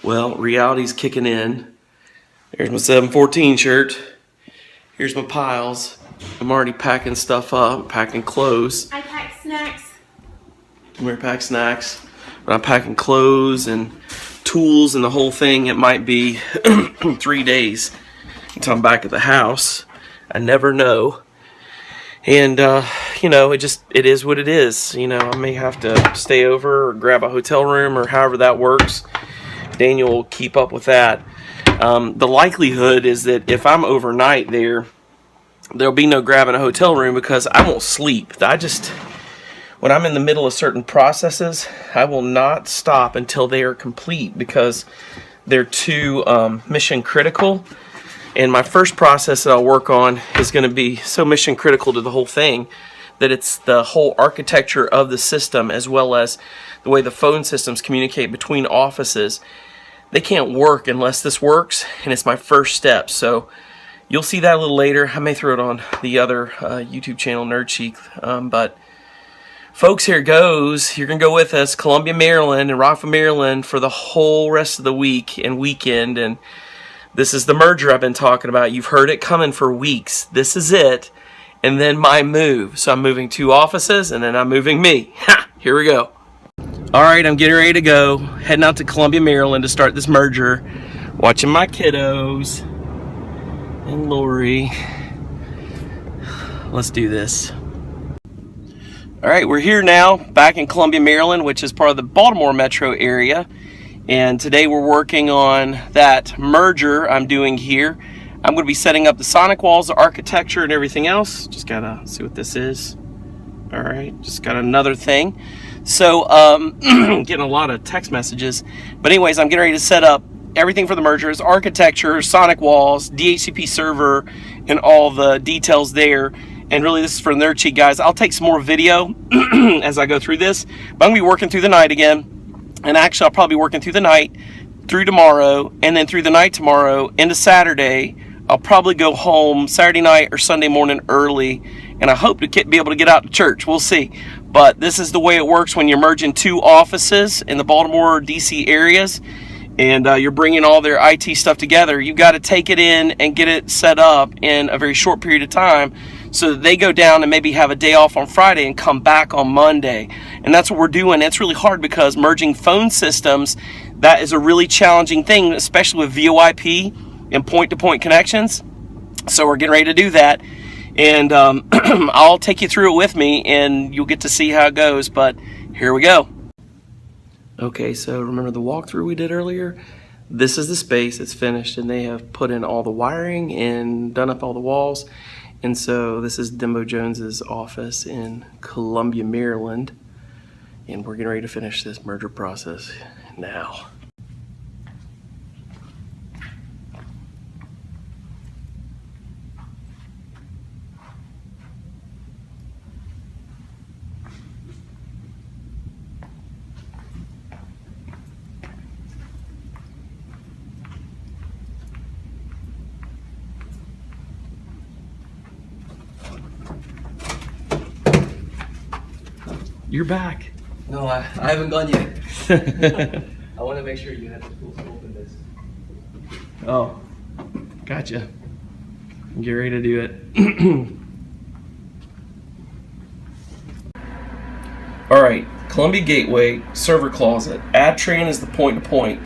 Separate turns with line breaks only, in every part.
Well, reality's kicking in. There's my 714 shirt. Here's my piles. I'm already packing stuff up, packing clothes.
I pack snacks.
I'm gonna pack snacks. But I'm packing clothes and tools and the whole thing. It might be 3 days until I'm back at the house. I never know. And, you know, it is what it is. You know, I may have to stay over or grab a hotel room or however that works. Daniel will keep up with that. The likelihood is that if I'm overnight there'll be no grabbing a hotel room because I won't sleep. When I'm in the middle of certain processes, I will not stop until they are complete because they're too mission critical. And my first process that I'll work on is going to be so mission critical to the whole thing that it's the whole architecture of the system as well as the way the phone systems communicate between offices. They can't work unless this works, and it's my first step. So you'll see that a little later. I may throw it on the other YouTube channel, Nerd Chic. But folks, here goes. You're going to go with us, Columbia, Maryland, and Rockville, Maryland for the whole rest of the week and weekend. And this is the merger I've been talking about. You've heard it coming for weeks. This is it. And then my move. So I'm moving 2 offices, and then I'm moving me. Ha! Here we go. All right, I'm getting ready to go. Heading out to Columbia, Maryland to start this merger. Watching my kiddos. And Lori. Let's do this. All right, we're here now, back in Columbia, Maryland, which is part of the Baltimore metro area. And today we're working on that merger I'm doing here. I'm going to be setting up the sonic walls, the architecture, and everything else. Just gotta see what this is. All right, just got another thing. So, getting a lot of text messages. But anyways, I'm getting ready to set up everything for the mergers, architecture, sonic walls, DHCP server, and all the details there. And really, this is for Nerd Chic, guys. I'll take some more video as I go through this. But I'm going to be working through the night again. And actually, I'll probably be working through the night, through tomorrow, and then through the night tomorrow into Saturday. I'll probably go home Saturday night or Sunday morning early. And I hope to be able to get out to church. We'll see. But this is the way it works when you're merging 2 offices in the Baltimore, D.C. areas. And you're bringing all their IT stuff together. You've got to take it in and get it set up in a very short period of time so that they go down and maybe have a day off on Friday and come back on Monday. And that's what we're doing. It's really hard because merging phone systems, that is a really challenging thing, especially with VoIP and point-to-point connections. So we're getting ready to do that. And I'll take you through it with me, and you'll get to see how it goes. But here we go. Okay, so remember the walkthrough we did earlier? This is the space. It's finished, and they have put in all the wiring and done up all the walls. And so this is Dembo Jones's office in Columbia, Maryland. And we're getting ready to finish this merger process now. You're back.
No, I haven't gone yet. I want to make sure you had the tools to open this.
Oh, gotcha. Get ready to do it. All right, Columbia Gateway, server closet. Adtran is the point-to-point.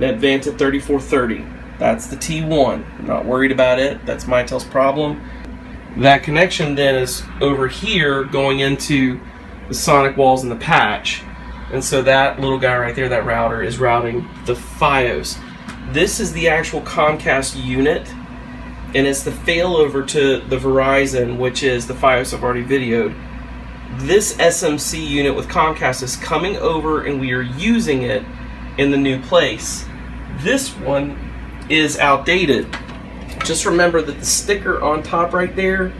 Advance at 3430. That's the T1. I'm not worried about it. That's Mitel's problem. That connection then is over here going into the sonic walls and the patch. And so that little guy right there, that router, is routing the FiOS. This is the actual Comcast unit, and it's the failover to the Verizon, which is the FiOS I've already videoed. This SMC unit with Comcast is coming over, and we are using it in the new place. This one is outdated. Just remember that the sticker on top right there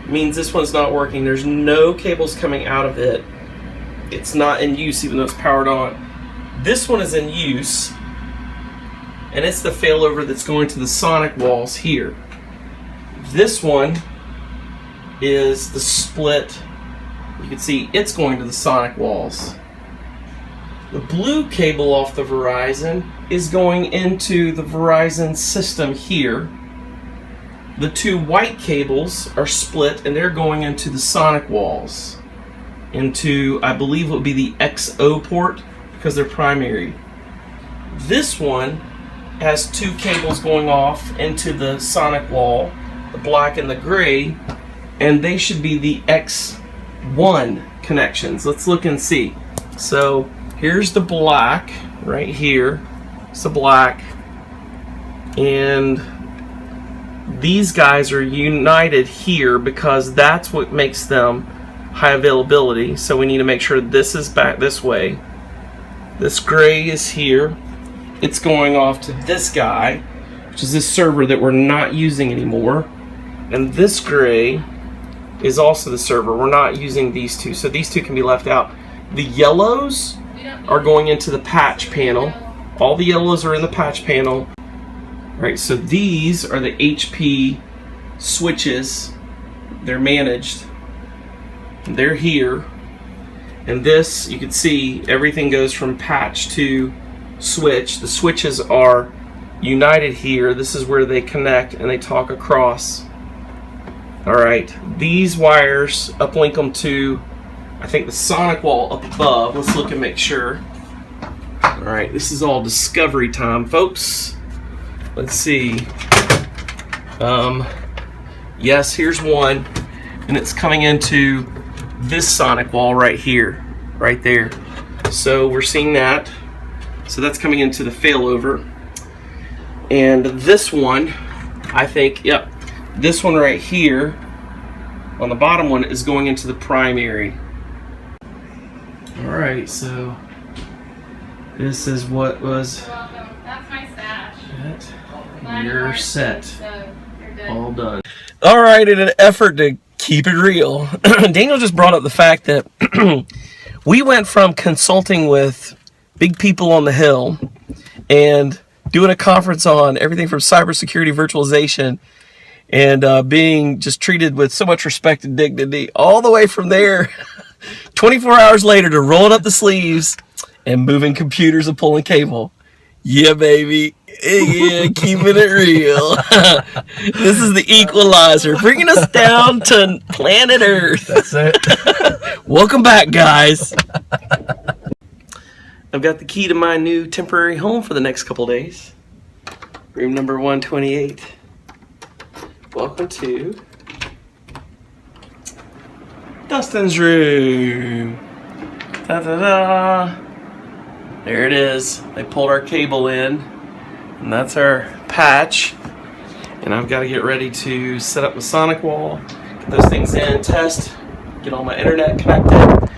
means this one's not working. There's no cables coming out of it. It's not in use even though it's powered on. This one is in use, and it's the failover that's going to the sonic walls here. This one is the split. You can see it's going to the sonic walls. The blue cable off the Verizon is going into the Verizon system here. The two white cables are split and they're going into the sonic walls. Into, I believe, what would be the XO port because they're primary. This one has two cables going off into the sonic wall, the black and the gray, and they should be the X1 connections. Let's look and see. So here's the black right here. It's the black. And these guys are united here because that's what makes them high availability. So we need to make sure this is back this way. This gray is here. It's going off to this guy, which is this server that we're not using anymore. And this gray is also the server. We're not using these two, so these two can be left out. The yellows are going into the patch panel. All the yellows are in the patch panel. All right, so these are the HP switches. They're managed. They're here. And this, you can see, everything goes from patch to switch. The switches are united here. This is where they connect and they talk across. All right, these wires uplink them to, I think, the sonic wall up above. Let's look and make sure. All right, this is all discovery time, folks. Let's see. Yes, here's one, and it's coming into this sonic wall right here, right there. So we're seeing that. So that's coming into the failover. And this one, I think, yep, this one right here on the bottom one is going into the primary. All right, so this is what was.
You're welcome. That's my stash.
You're set.
So you're good.
All done. All right, in an effort to keep it real, Daniel just brought up the fact that we went from consulting with big people on the Hill and doing a conference on everything from cybersecurity, virtualization, and being just treated with so much respect and dignity, all the way from there 24 hours later to rolling up the sleeves and moving computers and pulling cable. Yeah, baby. Yeah, keeping it real. This is the equalizer, bringing us down to planet Earth.
That's it.
Welcome back, guys. I've got the key to my new temporary home for the next couple days. Room number 128. Welcome to Dustin's room. Da-da-da. There it is. They pulled our cable in, and that's our patch. And I've got to get ready to set up the sonic wall, get those things in, test, get all my internet connected,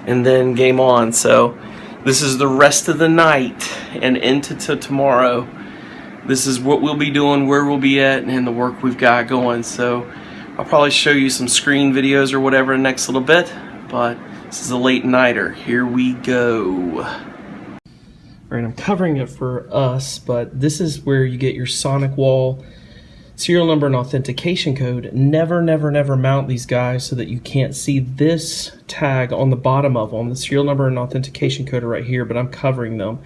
and then game on. So this is the rest of the night and into tomorrow. This is what we'll be doing, where we'll be at, and the work we've got going. So I'll probably show you some screen videos or whatever in the next little bit, but this is a late nighter. Here we go. All right, I'm covering it for us, but this is where you get your sonic wall serial number and authentication code. Never, never, never mount these guys so that you can't see this tag on the bottom of them. The serial number and authentication code are right here, but I'm covering them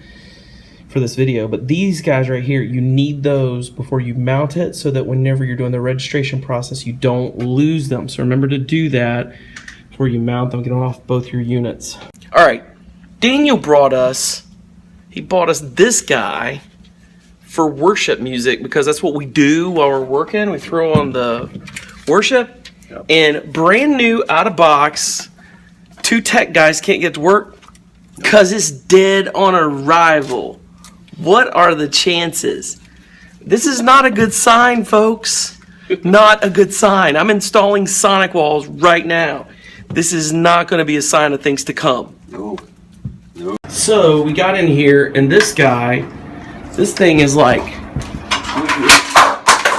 for this video. But these guys right here, you need those before you mount it so that whenever you're doing the registration process, you don't lose them. So remember to do that before you mount them, get them off both your units. All right, Daniel brought us, he bought us this guy for worship music because that's what we do while we're working. We throw on the worship. Yep. And brand new, out of box, two tech guys can't get to work because it's dead on arrival. What are the chances? This is not a good sign, folks. Not a good sign. I'm installing sonic walls right now. This is not going to be a sign of things to come.
No.
So we got in here, and this guy, this thing is like,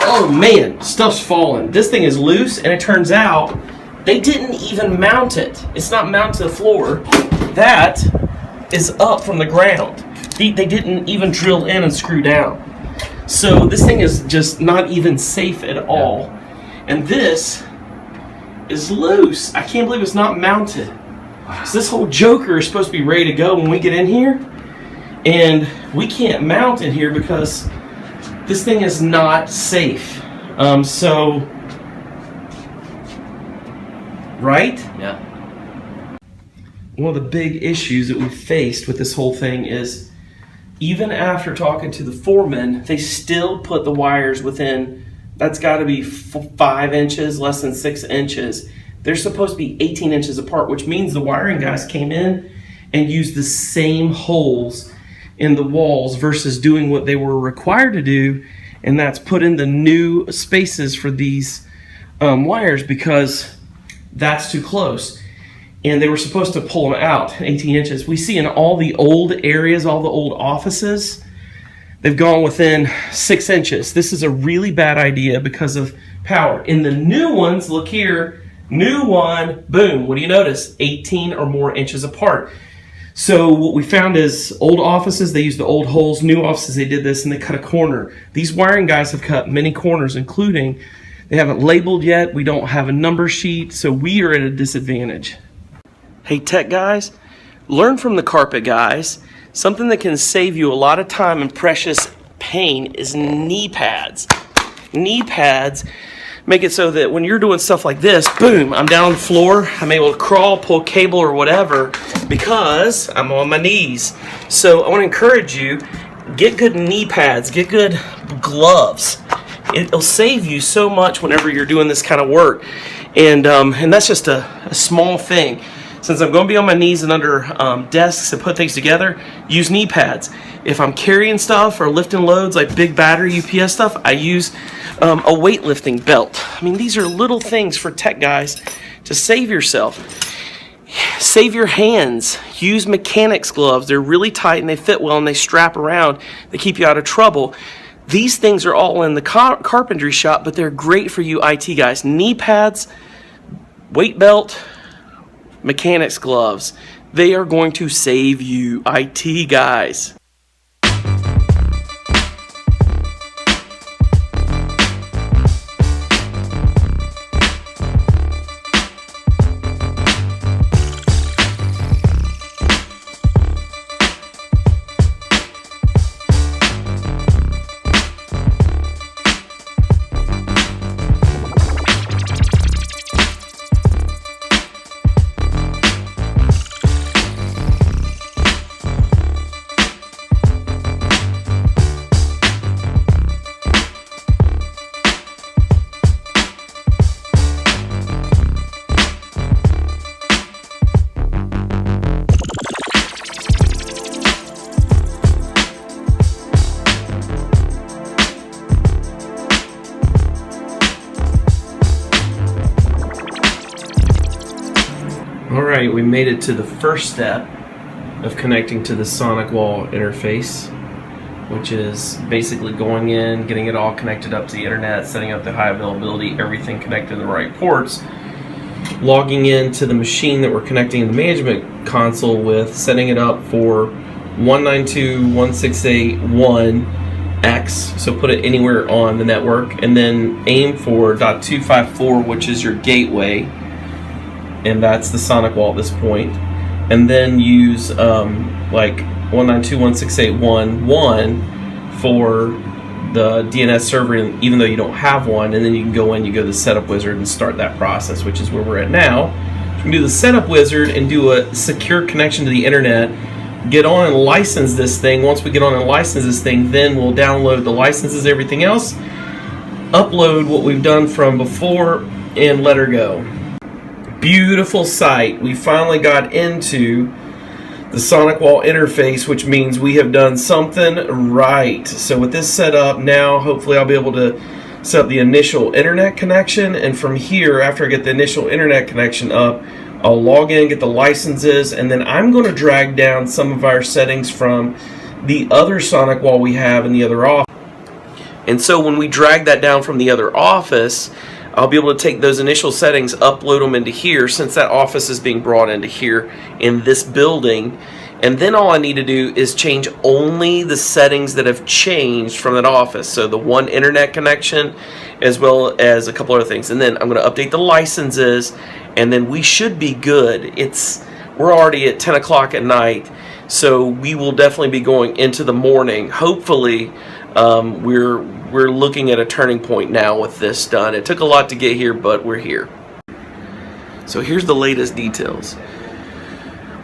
oh man, stuff's falling. This thing is loose, and it turns out they didn't even mount it. It's not mounted to the floor. That is up from the ground. They didn't even drill in and screw down. So this thing is just not even safe at all. And this is loose. I can't believe it's not mounted. So this whole joker is supposed to be ready to go when we get in here, and we can't mount in here because this thing is not safe. Right?
Yeah.
One of the big issues that we faced with this whole thing is, even after talking to the foreman, they still put the wires within, that's got to be 5 inches, less than 6 inches. They're supposed to be 18 inches apart, which means the wiring guys came in and used the same holes in the walls versus doing what they were required to do, and that's put in the new spaces for these wires, because that's too close. And they were supposed to pull them out 18 inches. We see in all the old areas, all the old offices, they've gone within 6 inches. This is a really bad idea because of power. In the new ones, look here, new one, boom, what do you notice? 18 or more inches apart. So what we found is old offices, they used the old holes. New offices, they did this and they cut a corner. These wiring guys have cut many corners, including, they haven't labeled yet, we don't have a number sheet, so we are at a disadvantage. Hey tech guys, learn from the carpet guys. Something that can save you a lot of time and precious pain is knee pads. Knee pads make it so that when you're doing stuff like this, boom, I'm down on the floor, I'm able to crawl, pull cable or whatever, because I'm on my knees. So I want to encourage you, get good knee pads, get good gloves. It'll save you so much whenever you're doing this kind of work. And that's just a small thing. Since I'm going to be on my knees and under desks and put things together, use knee pads. If I'm carrying stuff or lifting loads like big battery UPS stuff, I use a weightlifting belt. I mean, these are little things for tech guys to save yourself. Save your hands. Use mechanics gloves. They're really tight and they fit well and they strap around. They keep you out of trouble. These things are all in the carpentry shop, but they're great for you IT guys. Knee pads, weight belt, mechanics gloves. They are going to save you, IT guys. Alright, we made it to the first step of connecting to the Sonic Wall interface, which is basically going in, getting it all connected up to the internet, setting up the high availability, everything connected to the right ports, logging into the machine that we're connecting the management console with, setting it up for 192.168.1x, so put it anywhere on the network, and then aim for .254, which is your gateway, and that's the Sonic Wall at this point, and then use like 192.168.1.1 for the DNS server, even though you don't have one, and then you can go in, you go to the setup wizard and start that process, which is where we're at now. You can do the setup wizard and do a secure connection to the internet, get on and license this thing. Once we get on and license this thing, then we'll download the licenses, everything else, upload what we've done from before, and let her go. Beautiful site. We finally got into the Sonic Wall interface, which means we have done something right. So with this set up now, hopefully I'll be able to set up the initial internet connection, and from here, after I get the initial internet connection up, I'll log in, get the licenses, and then I'm going to drag down some of our settings from the other Sonic Wall we have in the other office. And so when we drag that down from the other office, I'll be able to take those initial settings, upload them into here, since that office is being brought into here in this building, And then all I need to do is change only the settings that have changed from that office. So the one internet connection, as well as a couple other things. And then I'm going to update the licenses, and then we should be good. We're already at 10 o'clock at night, so we will definitely be going into the morning. Hopefully, we're looking at a turning point now with this done. It took a lot to get here, but we're here. So here's the latest details.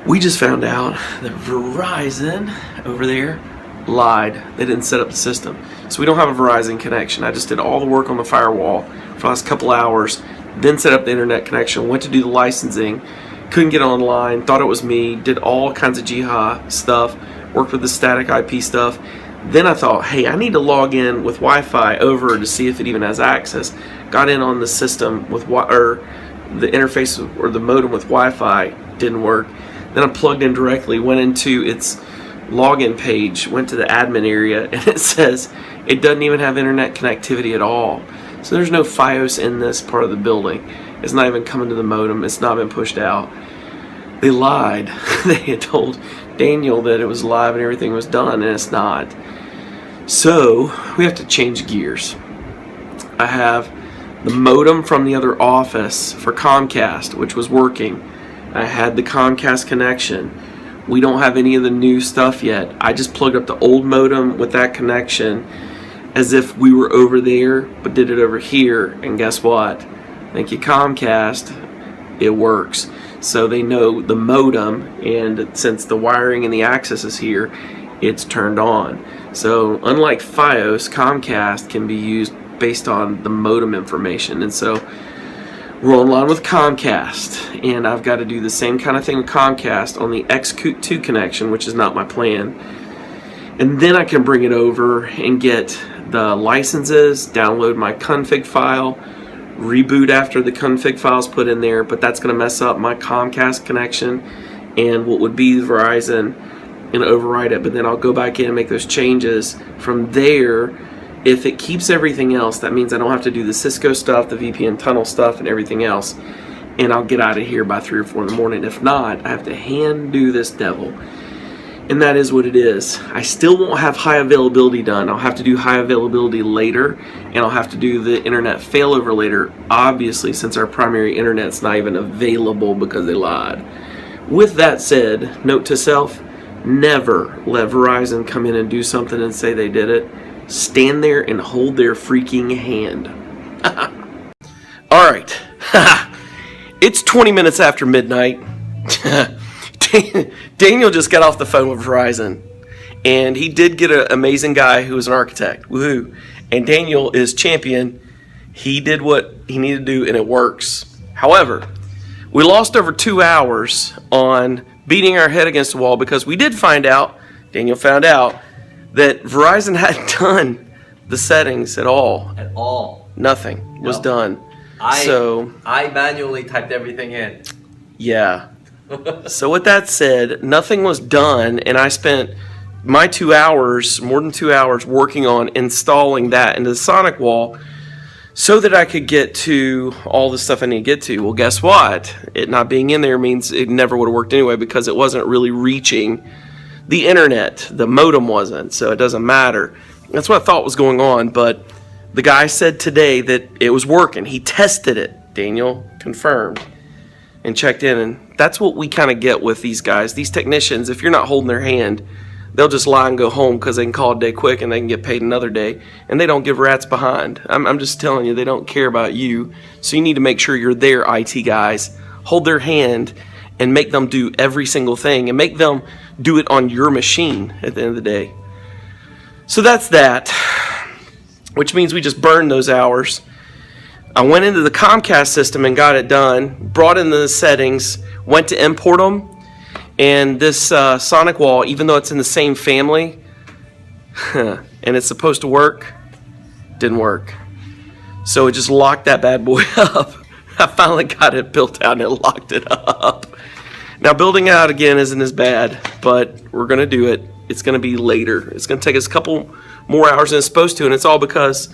We just found out that Verizon over there lied. They didn't set up the system. So we don't have a Verizon connection. I just did all the work on the firewall for the last couple hours, then set up the internet connection, went to do the licensing, couldn't get online, thought it was me, did all kinds of jihad stuff, worked with the static IP stuff. Then I thought, hey, I need to log in with Wi-Fi over to see if it even has access. Got in on the system with the interface or the modem with Wi-Fi, didn't work. Then I plugged in directly, went into its login page, went to the admin area, and it says it doesn't even have internet connectivity at all. So there's no FiOS in this part of the building. It's not even coming to the modem. It's not been pushed out. They lied. They had told Daniel that it was live and everything was done, and it's not. So we have to change gears. I have the modem from the other office for Comcast, which was working. I had the Comcast connection. We don't have any of the new stuff yet. I just plugged up the old modem with that connection as if we were over there, but did it over here. And guess what? Thank you, Comcast. It works. So they know the modem, and since the wiring and the access is here, it's turned on. So unlike FiOS, Comcast can be used based on the modem information. And so we're online with Comcast, and I've got to do the same kind of thing with Comcast on the X2 connection, which is not my plan. And then I can bring it over and get the licenses, download my config file, reboot after the config file is put in there, but that's going to mess up my Comcast connection and what would be Verizon and override it. But then I'll go back in and make those changes. From there, if it keeps everything else, that means I don't have to do the Cisco stuff, the VPN tunnel stuff, and everything else. And I'll get out of here by 3 or 4 in the morning. If not, I have to hand do this devil. And that is what it is. I still won't have high availability done. I'll have to do high availability later, and I'll have to do the internet failover later, obviously, since our primary internet's not even available because they lied. With that said, note to self, never let Verizon come in and do something and say they did it. Stand there and hold their freaking hand. All right. It's 20 minutes after midnight. Daniel just got off the phone with Verizon, and he did get an amazing guy who was an architect. Woohoo. And Daniel is champion. He did what he needed to do, and it works. However, we lost over 2 hours on beating our head against the wall because we did find out, Daniel found out, that Verizon hadn't done the settings at all.
At all.
Nothing was done.
I manually typed everything in.
Yeah. So with that said, nothing was done, and I spent my 2 hours, more than 2 hours, working on installing that into the Sonic wall so that I could get to all the stuff I need to get to. Well, guess what? It not being in there means it never would have worked anyway because it wasn't really reaching the internet. The modem wasn't, so it doesn't matter. That's what I thought was going on, but the guy said today that it was working. He tested it. Daniel confirmed and checked in, and that's what we kind of get with these guys. These technicians, if you're not holding their hand, they'll just lie and go home because they can call a day quick and they can get paid another day, and they don't give rats behind. I'm just telling you, they don't care about you, so you need to make sure you're there, IT guys. Hold their hand and make them do every single thing, and make them do it on your machine at the end of the day. So that's that, which means we just burned those hours. I went into the Comcast system and got it done, brought in the settings, went to import them, and this Sonic wall, even though it's in the same family, and it's supposed to work, didn't work. So it just locked that bad boy up. I finally got it built out and it locked it up. Now building it out again isn't as bad, but we're going to do it. It's going to be later. It's going to take us a couple more hours than it's supposed to, and it's all because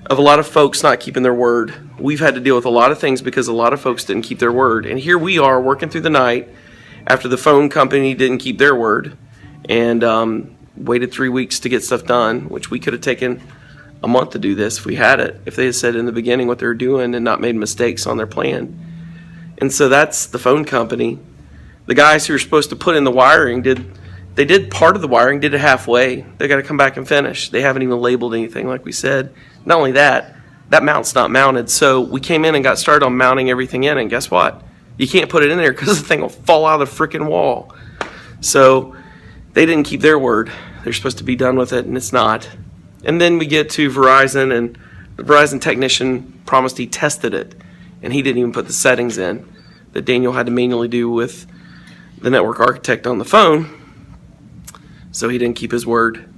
of a lot of folks not keeping their word. We've had to deal with a lot of things because a lot of folks didn't keep their word. And here we are working through the night, after the phone company didn't keep their word and waited 3 weeks to get stuff done, which we could have taken a month to do this if we had it, if they had said in the beginning what they were doing and not made mistakes on their plan. And so that's the phone company. The guys who were supposed to put in the wiring did part of the wiring, did it halfway. They got to come back and finish. They haven't even labeled anything, like we said. Not only that mount's not mounted. So we came in and got started on mounting everything in, and guess what? You can't put it in there because the thing will fall out of the freaking wall. So they didn't keep their word. They're supposed to be done with it, and it's not. And then we get to Verizon, and the Verizon technician promised he tested it, and he didn't even put the settings in that Daniel had to manually do with the network architect on the phone. So he didn't keep his word.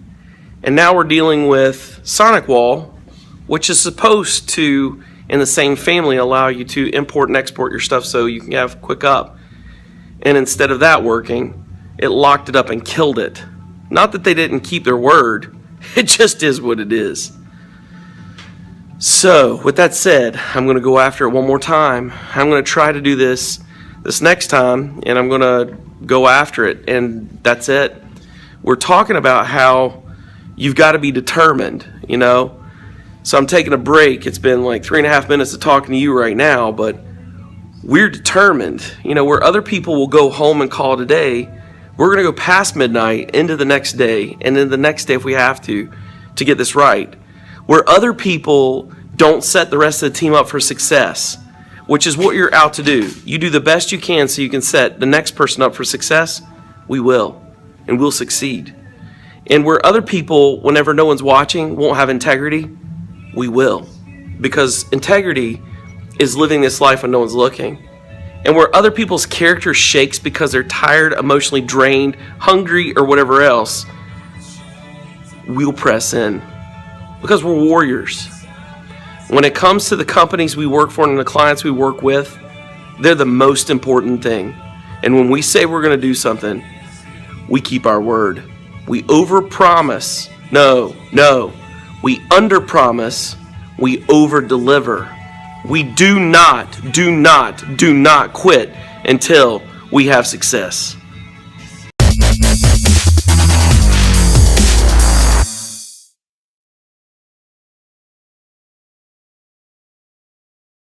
And now we're dealing with Sonic Wall, which is supposed to, in the same family, allow you to import and export your stuff so you can have quick up. And instead of that working, it locked it up and killed it. Not that they didn't keep their word, it just is what it is. So, with that said, I'm going to go after it one more time. I'm going to try to do this next time, and I'm going to go after it, and that's it. We're talking about how you've got to be determined, you know. So I'm taking a break. It's been like 3.5 minutes of talking to you right now, but we're determined. You know, where other people will go home and call it a day, we're going to go past midnight into the next day, and then the next day if we have to get this right. Where other people don't set the rest of the team up for success, which is what you're out to do. You do the best you can so you can set the next person up for success, we will. And we'll succeed. And where other people, whenever no one's watching, won't have integrity, we will. Because integrity is living this life when no one's looking. And where other people's character shakes because they're tired, emotionally drained, hungry, or whatever else, we'll press in. Because we're warriors. When it comes to the companies we work for and the clients we work with, they're the most important thing. And when we say we're going to do something, we keep our word. We overpromise. No. We underpromise. We overdeliver. We do not quit until we have success.